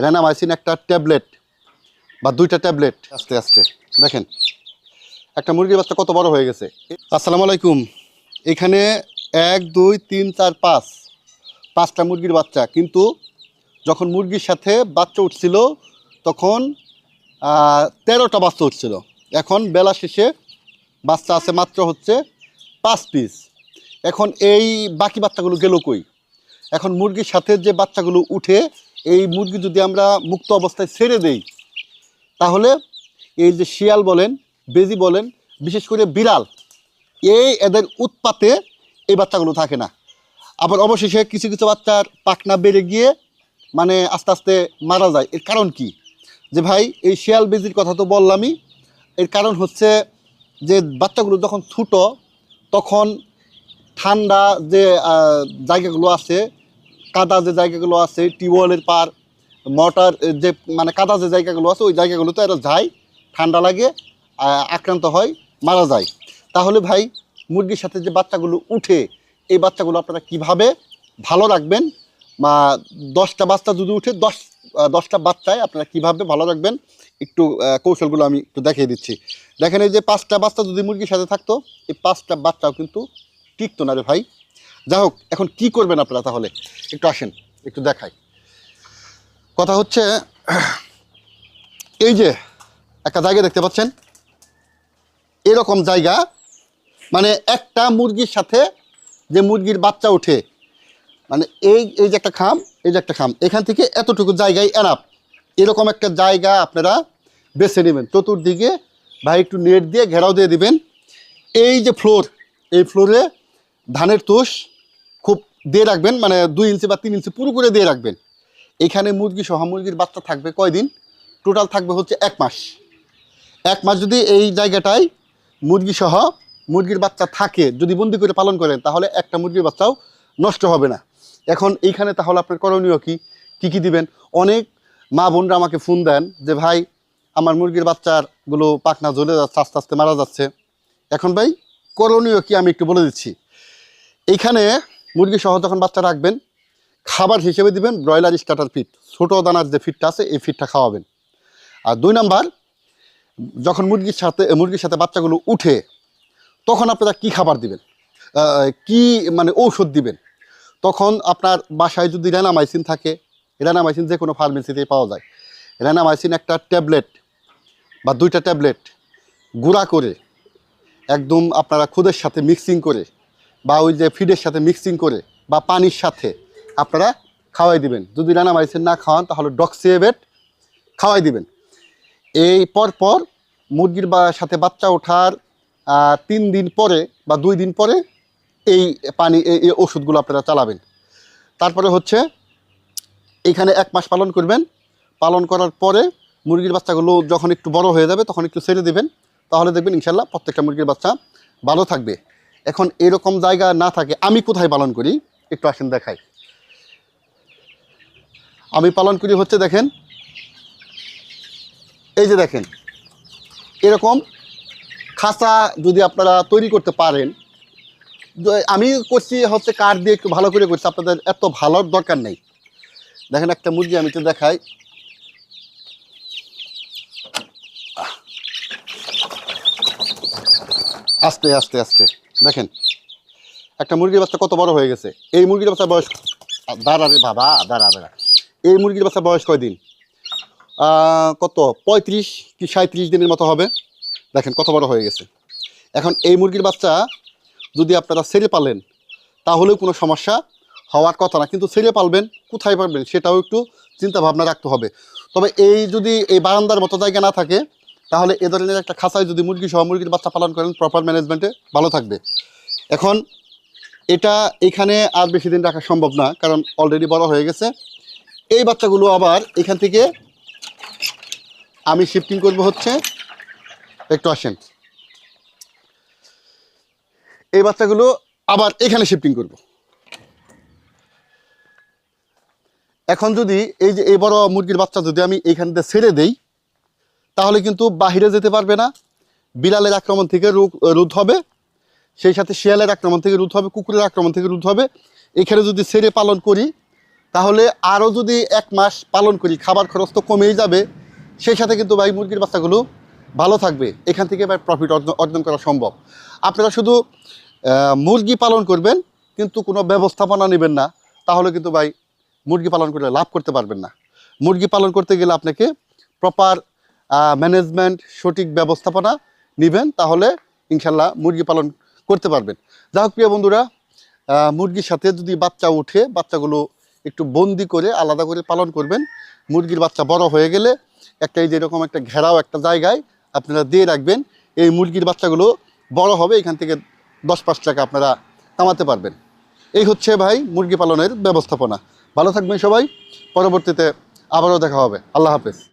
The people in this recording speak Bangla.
রেনামাইসিন একটা ট্যাবলেট বা 2টা ট্যাবলেট আস্তে আস্তে দেখেন একটা মুরগির বাচ্চা কত বড় হয়ে গেছে। আসসালামু আলাইকুম। এখানে 1 2 3 4 5টা মুরগির বাচ্চা, কিন্তু যখন মুরগির সাথে বাচ্চা উঠছিল তখন 13টা বাচ্চা উঠছিল। এখন বেলা শেষে বাচ্চা আছে মাত্র হচ্ছে 5 পিস। এখন এই বাকি বাচ্চাগুলো গেল কই? এখন মুরগির সাথে যে বাচ্চাগুলো উঠে এই মুরগি যদি আমরা মুক্ত অবস্থায় ছেড়ে দেই, তাহলে এই যে শিয়াল বলেন, বেজি বলেন, বিশেষ করে বিড়াল, এদের উৎপাতে এই বাচ্চাগুলো থাকে না। আবার অবশেষে কিছু কিছু বাচ্চার পাখনা বেড়ে গিয়ে মানে আস্তে আস্তে মারা যায়। এর কারণ কি? যে ভাই এই শিয়াল বেজির কথা তো বললামই। এর কারণ হচ্ছে যে বাচ্চাগুলো যখন ছোটো তখন ঠান্ডা যে জায়গাগুলো আছে, কাদা যে জায়গাগুলো আছে, টিউবওয়েলের পার, মোটর যে মানে কাদা যে জায়গাগুলো আছে, ওই জায়গাগুলোতে এরা যায়, ঠান্ডা লাগে, আক্রান্ত হয়, মারা যায়। তাহলে ভাই মুরগির সাথে যে বাচ্চাগুলো উঠে এই বাচ্চাগুলো আপনারা কিভাবে ভালো রাখবেন, বা 10টা বাচ্চা যদি উঠে 10টা বাচ্চায় আপনারা কিভাবে ভালো রাখবেন, একটু কৌশলগুলো আমি একটু দেখিয়ে দিচ্ছি। দেখেন এই যে 5টা বাচ্চা যদি মুরগির সাথে থাকতো, এই 5টা বাচ্চাও কিন্তু টিকতো না রে ভাই। যাই হোক, এখন কি করবেন আপনারা? তাহলে একটু আসেন, একটু দেখাই। কথা হচ্ছে এই যে একটা জায়গা দেখতে পাচ্ছেন, এরকম জায়গা, মানে একটা মুরগির সাথে যে মুরগির বাচ্চা ওঠে, মানে এই যে একটা খাম, এই যে একটা খাম, এখান থেকে এতটুকু জায়গায় এনাফ। এরকম একটা জায়গা আপনারা বেছে নেবেন। চতুর্দিকে ভাই একটু নেট দিয়ে ঘেরাও দিয়ে দিবেন। এই যে ফ্লোর, এই ফ্লোরে ধানের তুষ খুব দিয়ে রাখবেন, মানে 2 ইঞ্চি বা 3 ইঞ্চি পুরো করে দিয়ে রাখবেন। এখানে মুরগি সহ মুরগির বাচ্চা থাকবে কয়দিন? টোটাল থাকবে হচ্ছে 1 মাস। 1 মাস যদি এই জায়গাটায় মুরগি সহ মুরগির বাচ্চা থাকে, যদি বন্দি করে পালন করেন, তাহলে একটা মুরগির বাচ্চাও নষ্ট হবে না। এখন এইখানে তাহলে আপনার করণীয় কী কী দিবেন? অনেক মা বোনরা আমাকে ফোন দেন যে ভাই আমার মুরগির বাচ্চাগুলো পাখনা জ্বলে যাচ্ছে, আস্তে আস্তে মারা যাচ্ছে। এখন ভাই করণীয় কি আমি একটু বলে দিচ্ছি। এইখানে মুরগি সহ যখন বাচ্চা রাখবেন, খাবার হিসেবে দিবেন ব্রয়লার স্টার্টার ফিড, ছোটো দানার যে ফিডটা আছে এই ফিডটা খাওয়াবেন। আর 2 নাম্বার, যখন মুরগির সাথে বাচ্চাগুলো উঠে তখন আপনারা কি খাবার দিবেন, কি মানে ঔষধ দিবেন? তখন আপনার বাসায় যদি রেনামাইসিন থাকে, রেনামাইসিন যে কোনো ফার্মেসিতেই পাওয়া যায়। রেনামাইসিন একটা ট্যাবলেট বা 2টা ট্যাবলেট গুঁড়া করে একদম আপনারা খুদের সাথে মিক্সিং করে, বা ওই যে ফিডের সাথে মিক্সিং করে, বা পানির সাথে আপনারা খাওয়াই দিবেন। যদি রেনামাইসিন না খাওয়ান তাহলে ডক্সিএবেট খাওয়াই দিবেন। এই পর মুরগির সাথে বাচ্চা ওঠার 3 দিন পরে বা 2 দিন পরে এই এই ওষুধগুলো আপনারা চালাবেন। তারপরে হচ্ছে এখানে 1 মাস পালন করবেন। পালন করার পরে মুরগির বাচ্চাগুলো যখন একটু বড় হয়ে যাবে তখন একটু ছেড়ে দিবেন, তাহলে দেখবেন ইনশাল্লাহ প্রত্যেকটা মুরগির বাচ্চা ভালো থাকবে। এখন এরকম জায়গা না থাকে, আমি কোথায় পালন করি একটু আসেন দেখাই। আমি পালন করি হচ্ছে দেখেন, এই যে দেখেন এরকম খাঁচা যদি আপনারা তৈরি করতে পারেন। আমি করছি হচ্ছে কাঠ দিয়ে, একটু ভালো করে করছি, আপনাদের এত ভালোর দরকার নেই। দেখেন একটা মুরগি আমি তো দেখাই, আস্তে আস্তে আস্তে দেখেন একটা মুরগির বাচ্চা কত বড় হয়ে গেছে। এই মুরগির বাচ্চার বয়স, দাঁড়া রে বাবা, দাঁড়া। এই মুরগির বাচ্চার বয়স কয়দিন? কত 35 কি 37 দিনের মতো হবে। দেখেন কত বড় হয়ে গেছে। এখন এই মুরগির বাচ্চা যদি আপনারা ছেড়ে পালেন তাহলেও কোনো সমস্যা হওয়ার কথা না, কিন্তু ছেড়ে পালবেন কোথায় পারবেন সেটাও একটু চিন্তা ভাবনা রাখতে হবে। তবে এই যদি এই বারান্দার মতো জায়গা না থাকে, তাহলে এ ধরনের একটা খাঁচায় যদি মুরগি সহ মুরগির বাচ্চা পালন করেন প্রপার ম্যানেজমেন্টে, ভালো থাকবে। এখন এটা এখানে আর বেশি দিন রাখা সম্ভব না, কারণ অলরেডি বড় হয়ে গেছে। এই বাচ্চাগুলো আবার এখান থেকে আমি শিফটিং করব হচ্ছে, একটু আসেন, এই বাচ্চাগুলো আবার এখানে শিফটিং করব। এখন যদি এই যে এই বড় মুরগির বাচ্চা যদি আমি এইখান থেকে ছেড়ে দেই, তাহলে কিন্তু বাহিরে যেতে পারবে না। বিড়ালের আক্রমণ থেকে রোধ হবে, সেই সাথে শিয়ালের আক্রমণ থেকে রোধ হবে, কুকুরের আক্রমণ থেকে রোধ হবে। এখানে যদি ছেড়ে পালন করি তাহলে আরও যদি 1 মাস পালন করি, খাবার খরচ তো কমেই যাবে, সেই সাথে কিন্তু ভাই মুরগির বাচ্চাগুলো ভালো থাকবে। এখান থেকে ভাই প্রফিট অর্জন করা সম্ভব। আপনারা শুধু মুরগি পালন করবেন কিন্তু কোনো ব্যবস্থাপনা নেবেন না, তাহলে কিন্তু ভাই মুরগি পালন করে লাভ করতে পারবেন না। মুরগি পালন করতে গেলে আপনাকে প্রপার ম্যানেজমেন্ট, সঠিক ব্যবস্থাপনা নেবেন, তাহলে ইনশাল্লাহ মুরগি পালন করতে পারবেন। যাই হোক প্রিয় বন্ধুরা, মুরগির সাথে যদি বাচ্চা উঠে, বাচ্চাগুলো একটু বন্দি করে আলাদা করে পালন করবেন। মুরগির বাচ্চা বড় হয়ে গেলে একটা এই যেরকম একটা ঘেরাও একটা জায়গায় আপনারা দিয়ে রাখবেন। এই মুরগির বাচ্চাগুলো বড় হবে, এখান থেকে 10-5 টাকা আপনারা কামাতে পারবেন। এই হচ্ছে ভাই মুরগি পালনের ব্যবস্থাপনা। ভালো থাকবেন সবাই, পরবর্তীতে আবারও দেখা হবে। আল্লাহ হাফেজ।